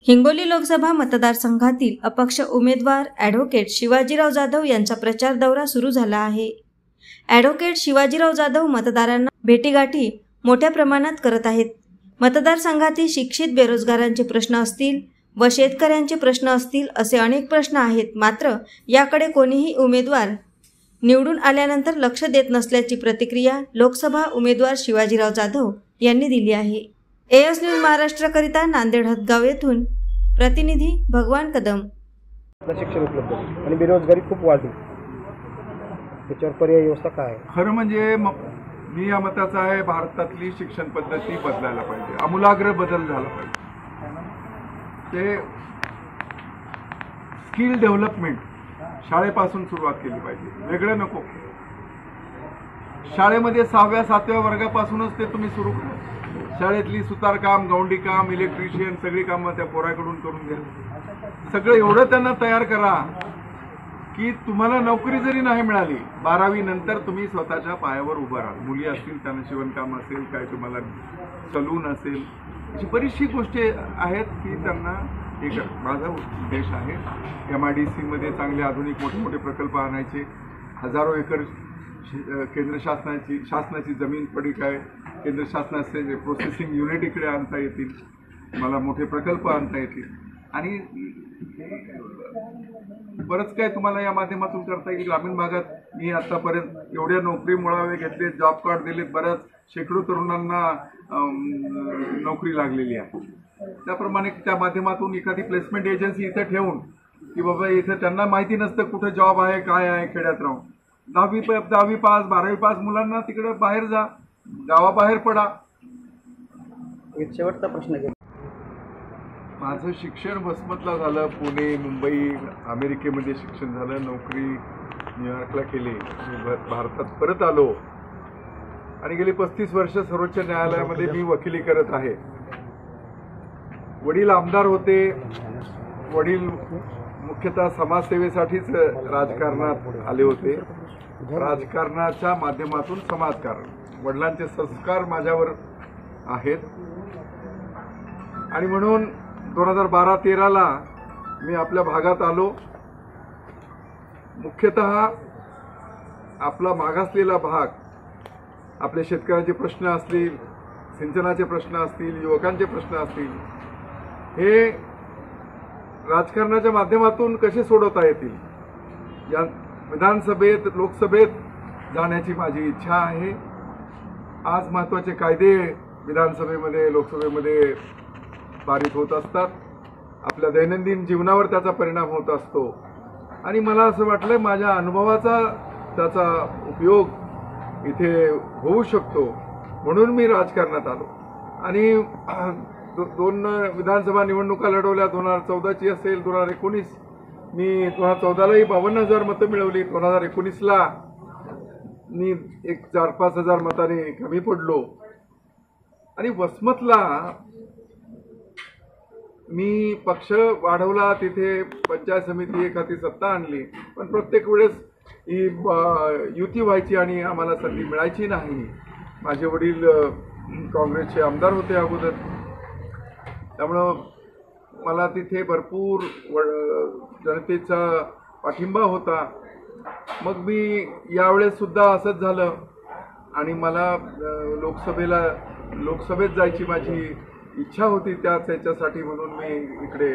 हिंगोली लोकसभा मतदारसंघातील अपक्ष उमेदवार ॲडव्होकेट शिवाजीराव जाधव यांचा प्रचार दौरा सुरू झाला आहे। ॲडव्होकेट शिवाजीराव जाधव मतदारांना भेटीगाठी मोठ्या प्रमाणात करत आहेत। मतदारसंघातील शिक्षित बेरोजगारांचे प्रश्न असतील व शेतकऱ्यांचे प्रश्न असतील असे अनेक प्रश्न आहेत, मात्र याकडे कोणीही उमेदवार निवडून आल्यानंतर लक्ष देत नसल्याची प्रतिक्रिया लोकसभा उमेदवार शिवाजीराव जाधव यांनी दिली आहे। एएस न्यूज महाराष्ट्राकरिता नांदेड हदगाव येथून प्रतिनिधी भगवान कदम। शिक्षण उपलब्ध आणि बेरोजगारी खूप वाढली, त्याच्यावर पर्याय व्यवस्था काय आहे? खरं म्हणजे मी या मताचा आहे, भारतातली शिक्षण पद्धती बदलायला पाहिजे, आमूलाग्र बदल झाला पाहिजे। ते स्किल डेव्हलपमेंट शाळेपासून सुरुवात केली पाहिजे, वेगळं नको। शाळेमध्ये 6व्या 7व्या वर्गापासूनच ते तुम्ही सुरू करा। शाळेतली सुतारकाम, गौंडीकाम, इलेक्ट्रिशियन सगळी कामं त्या पोराकडून करून घ्या। सगळं एवढं त्यांना तयार करा की तुम्हाला नोकरी जरी नाही मिळाली, 12वी नंतर तुम्ही स्वतःच्या पायावर उभं राहा। मुली असतील त्यांना शिवणकाम असेल, काय तुम्हाला सलून असेल, अशी बरीचशी गोष्टी आहेत की त्यांना एक माझा उद्देश आहे। MIDC मध्ये चांगले आधुनिक मोठे मोठे प्रकल्प आणायचे, हजारो एकर केंद्र शासनाची जमीन पडीक आहे, केंद्र शासनाचे प्रोसेसिंग युनिट इकडे आणता येतील, मला मोठे प्रकल्प आणता येतील आणि बरंच काय तुम्हाला या माध्यमातून करता येईल। ग्रामीण भागात मी आतापर्यंत एवढ्या नोकरी मुळावे घेतले, जॉब कार्ड दिलेत, बऱ्याच शेकडो तरुणांना नोकरी लागलेली आहे। त्याप्रमाणे त्या माध्यमातून एखादी प्लेसमेंट एजन्सी इथे ठेवून की बाबा इथे त्यांना माहिती नसतं कुठे जॉब आहे काय आहे, खेड्यात राहून 10वी पास 12वी पास मुलांना तिकडे बाहेर जा, गावाबाहेर पडा। एक शेवटचा प्रश्न घ्या। माझं शिक्षण वसमतला झालं, पुणे, मुंबई, अमेरिकेमध्ये शिक्षण झालं, नोकरी न्यूयॉर्कला केली, भारतात परत आलो आणि गेली 35 वर्ष सर्वोच्च न्यायालयामध्ये मी वकिली करत आहे। वडील आमदार होते, वडील मुख्यतः समाजसेवेसाठीच राजकारणात आले होते, राजकारणाच्या माध्यमातून समाजकारण, वडिलांचे संस्कार माझ्यावर आहेत आणि म्हणून 2012-13ला मी आपल्या भागात आलो। मुख्यतः आपला मागासलेला भाग, आपले शेतकऱ्यांचे प्रश्न असतील, सिंचनाचे प्रश्न असतील, युवकांचे प्रश्न असतील, हे राजकारणाच्या माध्यमातून कसे सोडवता येतील, या विधानसभेत लोकसभेत जाण्याची माझी इच्छा आहे। आज महत्त्वाचे कायदे विधानसभेमध्ये लोकसभेमध्ये पारित होत असतात, आपल्या दैनंदिन जीवनावर त्याचा परिणाम होत असतो आणि मला असं वाटलं माझ्या अनुभवाचा त्याचा उपयोग इथे होऊ शकतो, म्हणून मी राजकारणात आलो आणि 2 विधानसभा निवडणुका लढवल्या, 2014ची असेल, 2019 मी 2014लाही 52,000 मतं मिळवली, 2019ला मी 4-5 हजार मताने कमी पडलो आणि वसमतला मी पक्ष वाढवला, तिथे पंचायत समिती एखादी सत्ता आणली, पण प्रत्येक वेळेस ही युती व्हायची आणि आम्हाला संधी मिळायची नाही। माझे वडील काँग्रेसचे आमदार होते अगोदर, त्यामुळं मला तिथे भरपूर जनतेचा पाठिंबा होता। मग मी यावेळेस सुद्धा असंच झालं आणि मला लोकसभेत जायची माझी इच्छा होती, त्याच याच्यासाठी म्हणून मी इकडे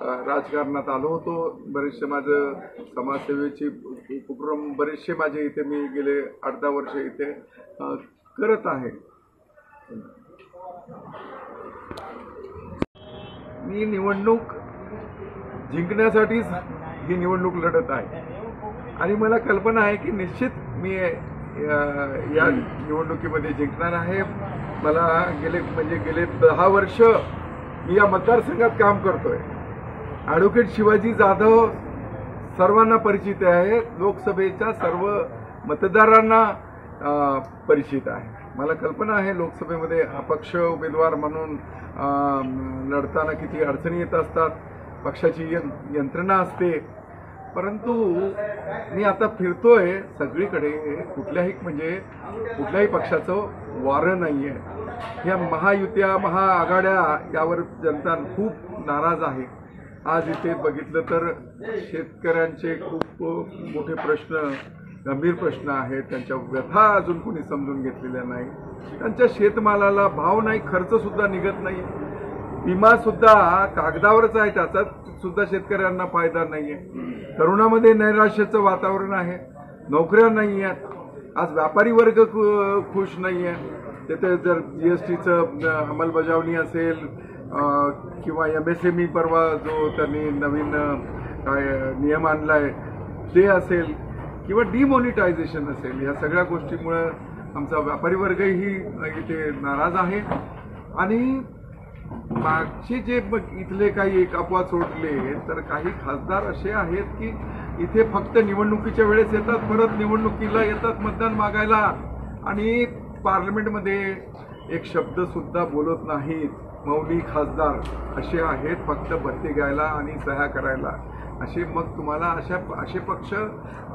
राजकारणात आलो होतो। बरेचसे माझं समाजसेवेचे उपक्रम बरेचसे माझे इथे मी गेले 8-10 वर्ष इथे करत आहे। मी निवडणूक जिंकण्यासाठीच ही निवडणूक लढत आहे आणि मला कल्पना आहे की निश्चित मी या निवडणुकीमध्ये जिंकणार आहे। मला गेले 10 वर्ष मी या मतदारसंघात काम करतोय। ॲडव्होकेट शिवाजी जाधव सर्वांना परिचित आहे, लोकसभेच्या सर्व मतदारांना परिचित आहे। मला कल्पना आहे लोकसभेमध्ये अपक्ष उमेदवार म्हणून लढताना किती अडचणी येत असतात, पक्षाची यंत्रणा असते, परंतु मी आता फिरतोय सगळीकडे, कुठल्याही पक्षाचं वारं नाही आहे. या महायुत्या महाआघाड्या यावर जनता खूप नाराज आहे. आज इथे बघितलं तर शेतकऱ्यांचे खूप मोठे प्रश्न, गंभीर प्रश्न आहेत. त्यांच्या व्यथा अजून कोणी समजून घेतलेल्या नाही. त्यांच्या शेतमालाला भाव नाही, खर्चसुद्धा निघत नाही. विमासुद्धा कागदावरच आहे, त्याचा सुद्धा शेतकऱ्यांना फायदा नाही आहे. तरुणामध्ये नैराश्याचं वातावरण आहे, नोकऱ्या नाही आहेत. आज व्यापारी वर्ग खुश नाही आहे. तिथे जर GSTचं अंमलबजावणी असेल किंवा MSME परवा जो त्यांनी नवीन काय नियम आणलाय ते असेल किंवा डिमॉनिटायझेशन असेल, या सगळ्या गोष्टीमुळे आमचा व्यापारी वर्गही इथे नाराज आहे. आणि मागचे जे इथले काही एक अपवाद सोडले तर काही खासदार असे आहेत की इथे फक्त निवडणुकीच्या वेळेस येतात, परत निवडणुकीला येतात मतदान मागायला आणि पार्लमेंटमध्ये एक शब्द सुद्धा बोलत नाहीत. मौली खासदार असे आहेत, फक्त भत्ते घ्यायला आणि सह्या करायला. मग तुम्हाला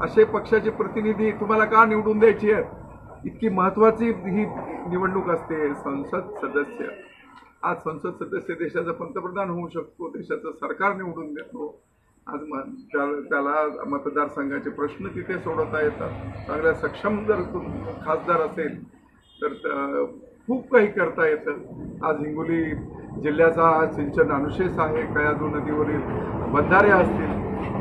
असे पक्षाचे प्रतिनिधी तुम्हाला का निवडून द्यायची आहेत? इतकी महत्वाची ही निवडणूक असते. संसद सदस्य, आज संसद सदस्य देशाचा पंतप्रधान होऊ शकतो, देशाचं सरकार निवडून देतो. आज त्याला मतदारसंघाचे प्रश्न तिथे सोडवता येतात. चांगल्या सक्षम जर खासदार असेल तर खूप काही करता येतं. आज हिंगोली जिल्ह्याचा सिंचन अनुशेष आहे. कयाधू नदीवरील बंधारे असतील,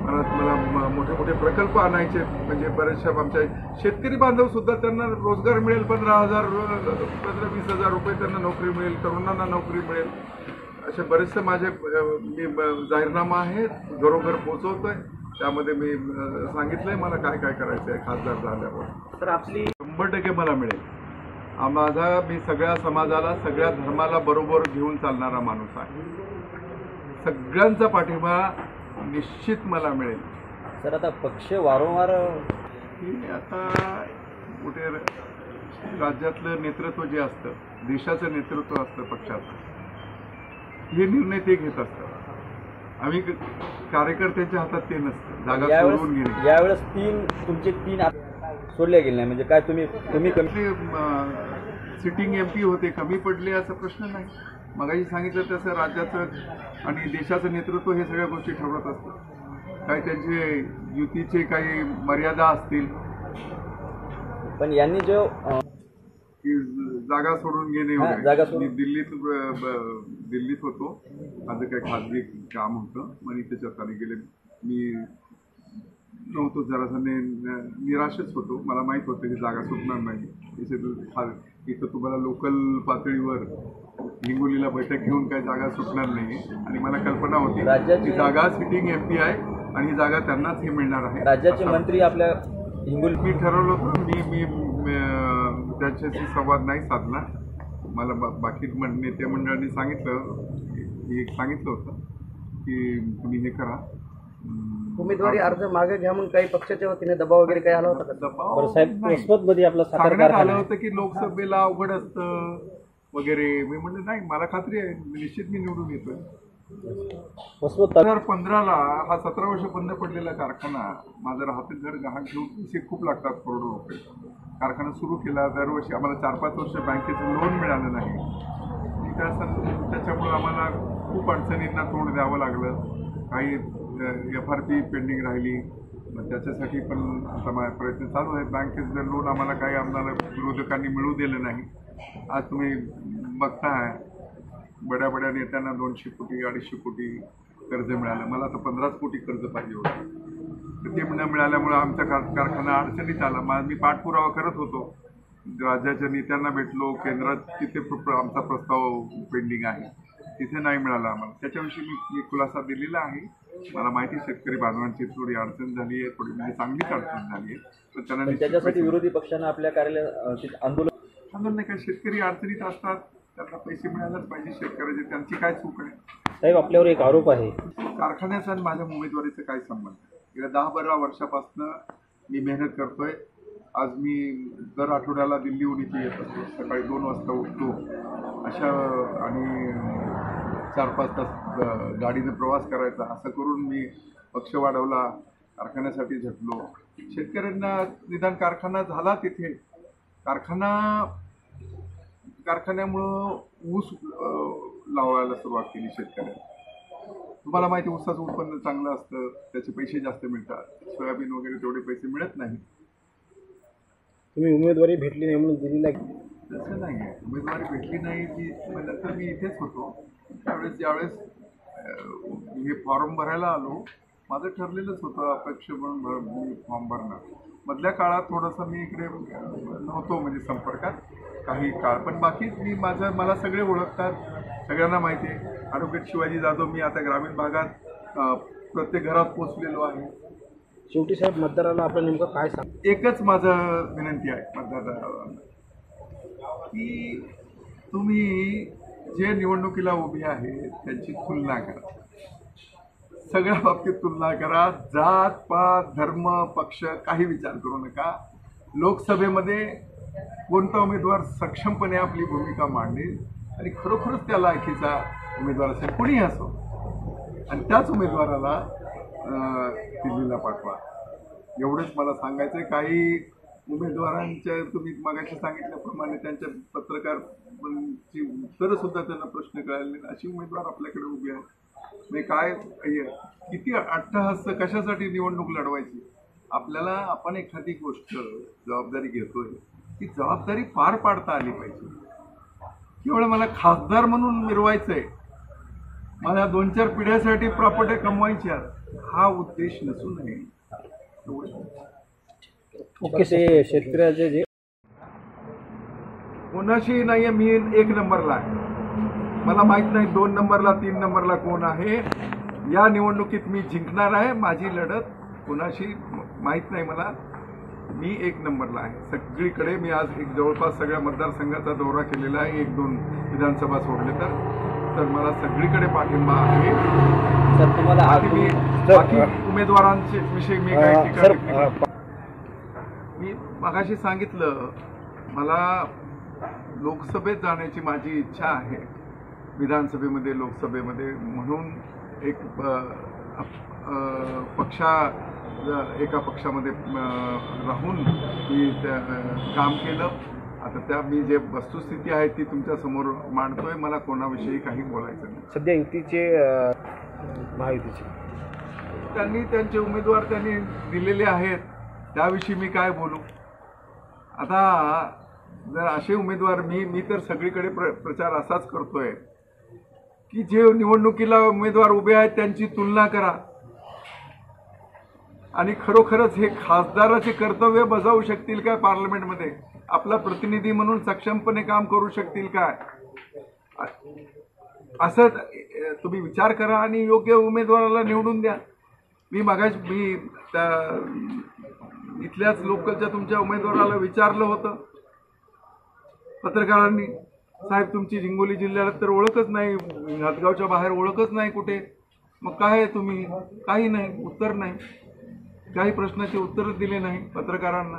मला मोठे मोठे प्रकल्प आणायचे, म्हणजे बरेचशा आमच्या शेतकरी बांधव सुद्धा त्यांना रोजगार मिळेल. 15,000-20,000 रुपये त्यांना नोकरी मिळेल, तरुणांना नोकरी मिळेल. असे बरेचसे मी जाहीरनामा आहे, घरोघर पोहोचवतोय. त्यामध्ये मी सांगितलंय मला काय काय करायचं आहे खासदार झाल्यावर. तर आपली 100% मला मिळेल. मी सगळ्या समाजाला, सगळ्या धर्माला बरोबर घेऊन चालणारा माणूस आहे. सगळ्यांचा पाठिंबा निश्चित मला मिळेल. सर, आता पक्ष वारंवार आता कुठे राज्यातलं नेतृत्व जे असतं, देशाचं नेतृत्व असतं पक्षाचं, हे निर्णय ते घेत असतात. आम्ही कार्यकर्त्यांच्या हातात ते नसतं. जागा सोडवून घेणे. यावेळेस तुमचे तीन सोडले गेले नाही, म्हणजे काय तुम्ही कमी सिटिंग MP होते, कमी पडले असा प्रश्न नाही. मगाशी सांगितलं तसं राज्याचं आणि देशाचं नेतृत्व हे सगळ्या गोष्टी ठरवत असतात. काही त्यांचे युतीचे काही मर्यादा असतील, पण यांनी जो की जागा सोडून घेणे वगैरे. मी दिल्लीत होतो, माझं काही खाजगी काम होतं, आणि त्याच्यात आले गेले. मी नव्हतो, जरासा निराशच होतो. मला माहीत होतं की जागा सुटणार नाही. इथं तुम्हाला लोकल पातळीवर हिंगोलीला बैठक घेऊन काही जागा सुटणार नाही, आणि मला कल्पना होती की जागा सिटिंग MP आहे आणि ही जागा त्यांनाच हे मिळणार आहे. राज्याचे मंत्री आपल्या हिंगोली मी ठरवलं होतं. मी त्यांच्याशी संवाद नाही साधला. मला बाकी नेते मंडळांनी सांगितलं होतं की तुम्ही हे करा, उमेदवारी अर्ज मागे घ्या म्हणून काही पक्षाच्या वतीने दबाव वगैरे काही आला होता का? दबाव साहेब आपला सांगण्यात आलं होतं की लोकसभेला अवघड असतं वगैरे. मी म्हणलं नाही, मला खात्री आहे निश्चित मी निवडून येतोय. 2015ला हा 17 वर्ष बंद पडलेला कारखाना, माझं राहते घर गहाण घेऊन पैसे खूप लागतात, करोडो रुपये. कारखाना सुरू केला, दरवर्षी आम्हाला 4-5 वर्ष बँकेचं लोन मिळालं नाही. त्याच्यामुळे आम्हाला खूप अडचणींना तोंड द्यावं लागलं. काही FRP पेंडिंग राहिली, त्याच्यासाठी पण आता माझे प्रयत्न चालू आहेत. बँकेचं लोन आम्हाला काही आम्हाला विरोधकांनी मिळू दिलं नाही. आज तुम्ही बघताय बड्या नेत्यांना 200 कोटी 250 कोटी कर्ज मिळालं. मला आता 15 कोटी कर्ज पाहिजे होतं, तर ते न मिळाल्यामुळं आमचा कारखाना अडचणीत आला. मी पाठपुरावा करत होतो, राज्याच्या नेत्यांना भेटलो, केंद्रात तिथे आमचा प्रस्ताव पेंडिंग आहे, तिथे नाही मिळाला आम्हाला. त्याच्याविषयी मी खुलासा दिलेला आहे. मला माहिती शेतकरी बांधवांची थोडी अडचण झाली आहे, थोडी म्हणजे चांगलीच अडचण झाली आहे. तर त्यांना त्याच्यासाठी विरोधी पक्षानं आपल्या कार्यालयात आंदोलन नाही का, शेतकरी अडचणीत असतात, त्यांना पैसे मिळायलाच पाहिजे. शेतकऱ्याचे त्यांची काय चूक आहे? साहेब, आपल्यावर एक आरोप आहे, कारखान्याचा आणि माझ्या उमेदवारीचा काय संबंध? गेल्या 10-12 वर्षापासून मी मेहनत करतोय. आज मी दर आठवड्याला दिल्लीहून इथे येत असतो. सकाळी 2 वाजता उठतो आणि 4-5 तास गाडीने प्रवास करायचा. असं करून मी पक्ष वाढवला, कारखान्यासाठी झटलो. शेतकऱ्यांना निदान कारखाना झाला तिथे, कारखान्यामुळं ऊस लावायला सुरुवात केली शेतकऱ्यांनी. तुम्हाला माहिती ऊसाचं उत्पन्न चांगलं असतं, त्याचे पैसे जास्त मिळतात. सोयाबीन वगैरे तेवढे पैसे मिळत नाही. तुम्ही उमेदवारी भेटली नाही म्हणून दिलेला तसं नाही आहे. उमेदवारी भेटली नाही की नंतर मी इथेच होतो. ज्यावेळेस हे फॉर्म भरायला आलो, माझं ठरलेलंच होतं अपेक्षा म्हणून मी फॉर्म भरणार. मधल्या काळात थोडंसं मी इकडे नव्हतो म्हणजे संपर्कात काही काळ, पण बाकी मला सगळे ओळखतात, सगळ्यांना माहिती आहे. ॲडव्होकेट शिवाजी जाधव, मी आता ग्रामीण भागात प्रत्येक घरात पोचलेलो आहे. शेवटी साहेब मतदाराला आपण नेमकं काय सांग? एकच माझं विनंती आहे मतदारांना की तुम्ही जे निवडणुकीला उभे आहे त्यांची तुलना करा, सगळ्या बाबतीत तुलना करा. जात पात धर्म पक्ष काही विचार करू नका. लोकसभेमध्ये कोणता उमेदवार सक्षमपणे आपली भूमिका मांडेल आणि खरोखरच त्या लायकीचा उमेदवार असेल, कुणीही असो, आणि त्याच उमेदवाराला दिल्लीला पाठवा. एवढंच मला सांगायचं आहे. काही उमेदवारांच्या तुम्ही मगाशी सांगितल्याप्रमाणे त्यांच्या पत्रकारांची उत्तरंसुद्धा त्यांना प्रश्न कळाले नाही, अशी उमेदवार आपल्याकडे उभी आहे. म्हणजे काय किती अट्टहास कशासाठी निवडणूक लढवायची? आपल्याला आपण एखादी गोष्ट जबाबदारी घेतोय, ती जबाबदारी पार पाडता आली पाहिजे. केवळ मला खासदार म्हणून मिरवायचंय, मला 2-4 पिढ्यासाठी प्रॉपर्टी कमवायची हा उद्देश नसू नये. ओके. ते शेतकऱ्याचे जे कोणाशी नाहीये, मी 1 नंबरला आहे. मला माहित नाही 2 नंबरला 3 नंबरला कोण आहे. या निवडणुकीत मी जिंकणार आहे. माझी लढत कोणाशी माहित नाही मला. मी 1 नंबरला आहे सगळीकडे. मी आज जवळपास सगळ्या मतदारसंघाचा दौरा केलेला आहे. 1-2 विधानसभा सोडले तर मला सगळीकडे पाठिंबा आहे. सर तुम्हाला बाकी उमेदवारांचे विषयी मी काही टीका मी मगाशी सांगितलं, मला लोकसभेत जाण्याची माझी इच्छा आहे. विधानसभेमध्ये लोकसभेमध्ये म्हणून एक एका पक्षामध्ये राहून मी काम केलं. आता त्या मी जे वस्तुस्थिती आहे ती तुमच्या समोर मांडतोय. मला कोणाविषयी काही बोलायचं नाही. सध्या युतीचे महायुतीचे त्यांनी त्यांचे उमेदवार त्यांनी दिलेले आहेत, त्याविषयी मी काय बोलू? आता जर असे उमेदवार मी तर सगळीकडे प्रचार असाच करतोय की जे निवडणुकीला उमेदवार उभे आहेत त्यांची तुलना करा आणि खरोखरच हे खासदाराचे कर्तव्य बजावू शकतील काय? पार्लमेंटमध्ये आपला प्रतिनिधी म्हणून सक्षमपणे काम करू शकतील काय? असं तुम्ही विचार करा आणि योग्य उमेदवाराला निवडून द्या. मी त्या इथल्याच लोकलच्या तुमच्या उमेदवाराला विचारलं होतं पत्रकारांनी, साहेब तुमची हिंगोली जिल्ह्याला तर ओळखच नाही, हदगावच्या बाहेर ओळखच नाही कुठे, मग काय आहे तुम्ही? काही नाही, उत्तर नाही. काही प्रश्नाचे उत्तरच दिले नाही पत्रकारांना.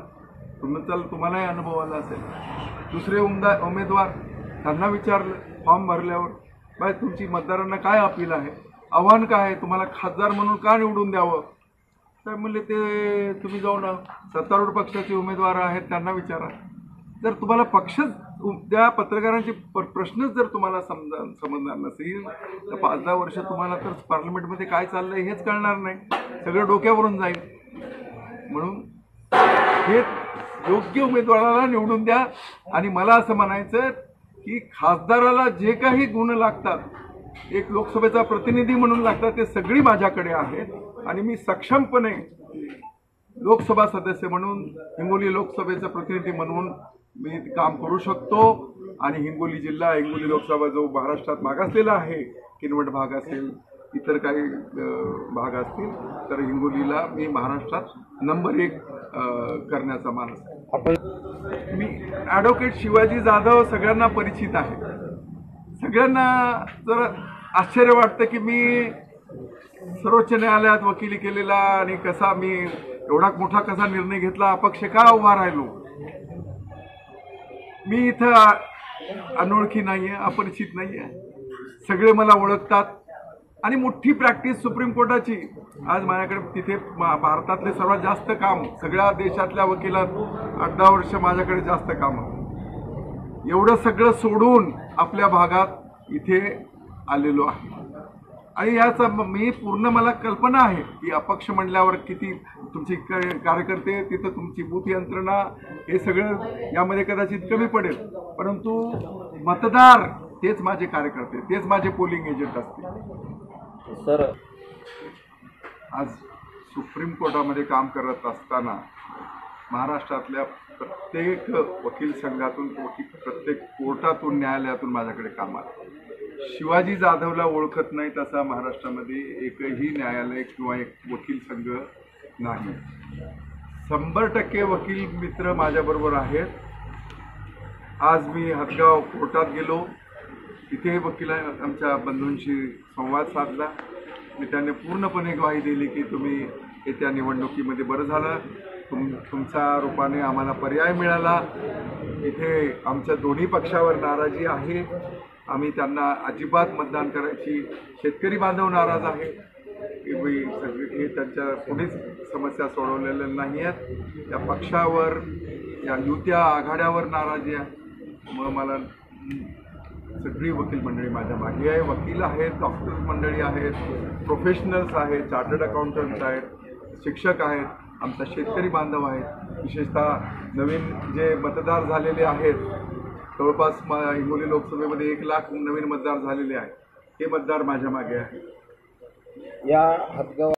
तुम्हालाही अनुभव आला असेल. दुसरे उमेदवार त्यांना विचारलं फॉर्म भरल्यावर, बाय तुमची मतदारांना काय अपील आहे, आव्हान काय आहे, तुम्हाला खासदार म्हणून का निवडून द्यावं? तर म्हणले ते तुम्ही जाऊन सत्तारूढ पक्षाचे उमेदवार आहेत त्यांना विचारा. जर तुम्हाला पक्षच त्या पत्रकारांचे प्रश्नच जर तुम्हाला समजणार नसेल तर 5-10 वर्ष तुम्हाला तर पार्लमेंटमध्ये काय चाललंय हेच कळणार नाही, सगळं डोक्यावरून जाईल. म्हणून हे योग्य उमेदवाराला निवडून द्या. आणि मला असं म्हणायचं की खासदाराला जे काही गुण लागतात, एक लोकसभेचा प्रतिनिधी म्हणून लागतात, ते सगळी माझ्याकडे आहेत आणि मी सक्षमपणे लोकसभा सदस्य म्हणून, हिंगोली लोकसभेचा प्रतिनिधी म्हणून मी काम करू शकतो. आणि हिंगोली जिल्हा, हिंगोली लोकसभा जो महाराष्ट्रात मागासलेला आहे, किनवट भाग असेल, इतर काही भाग असतील, तर हिंगोलीला मी महाराष्ट्रात नंबर 1 करण्याचा मानस आहे. मी ॲडव्होकेट शिवाजी जाधव सगळ्यांना परिचित आहे. सगळ्यांना जर आश्चर्य वाटतं की मी सर्वोच्च न्यायालयात वकिली केलेला आणि कसा मी एवढा मोठा कसा निर्णय घेतला, अपक्ष का उभा राहिलो. मी इथं अनोळखी नाहीये, अपरिचित नाहीये. सगळे मला ओळखतात. आणि मोठी प्रॅक्टिस सुप्रीम कोर्टाची. आज माझ्याकडे तिथे भारतातले सर्वात जास्त काम, सगळ्या देशातल्या वकिलात 8-10 वर्ष माझ्याकडे जास्त काम. एवढं सगळं सोडून आपल्या भागात इथे आलेलो आहे. आणि याचा मी पूर्ण मला कल्पना आहे की अपक्ष म्हणल्यावर किती तुमची कार्यकर्ते, तिथं तुमची बूथ यंत्रणा, हे सगळं यामध्ये कदाचित कमी पडेल, परंतु मतदार तेच माझे कार्यकर्ते, तेच माझे पोलिंग एजंट असतील. सर, आज सुप्रीम कोर्टामध्ये काम करत असताना महाराष्ट्रातल्या प्रत्येक वकील संघातून, प्रत्येक कोर्टातून, न्यायालयातून माझ्याकडे काम आलं. शिवाजी जाधवला ओळखत नाहीत असा महाराष्ट्रामध्ये एकही न्यायालय किंवा एक वकील संघ नाही. 100% वकील मित्र माझ्याबरोबर आहेत. आज मी हदगाव कोर्टात गेलो, तिथे वकील आमच्या बंधूंशी संवाद साधला. मी त्यांनी पूर्णपणे ग्वाही दिली की तुम्ही येत्या निवडणुकीमध्ये बरं झालं, तुमच्या रूपाने आम्हाला पर्याय मिळाला. इथे आमच्या दोन्ही पक्षावर नाराजी आहे, आम्ही त्यांना अजिबात मतदान करायची, शेतकरी बांधव नाराज आहे, हे त्यांच्या कोणीच समस्या सोडवलेल्या नाही आहेत. त्या पक्षावर, या युत्या आघाड्यावर नाराजी आहे. मग मला सगळी वकील मंडळी माझ्या मागे आहे. वकील आहेत, डॉक्टर मंडळी आहेत, प्रोफेशनल्स आहेत, चार्टर्ड अकाउंटंट्स आहेत, शिक्षक आहेत, आमचा शेतकरी बांधव आहेत. विशेषतः नवीन जे मतदार झालेले आहेत, जवळपास हिंगोली लोकसभेमध्ये 1 लाख नवीन मतदार झालेले आहेत, हे मतदार माझ्या मागे आहे. या हदगाव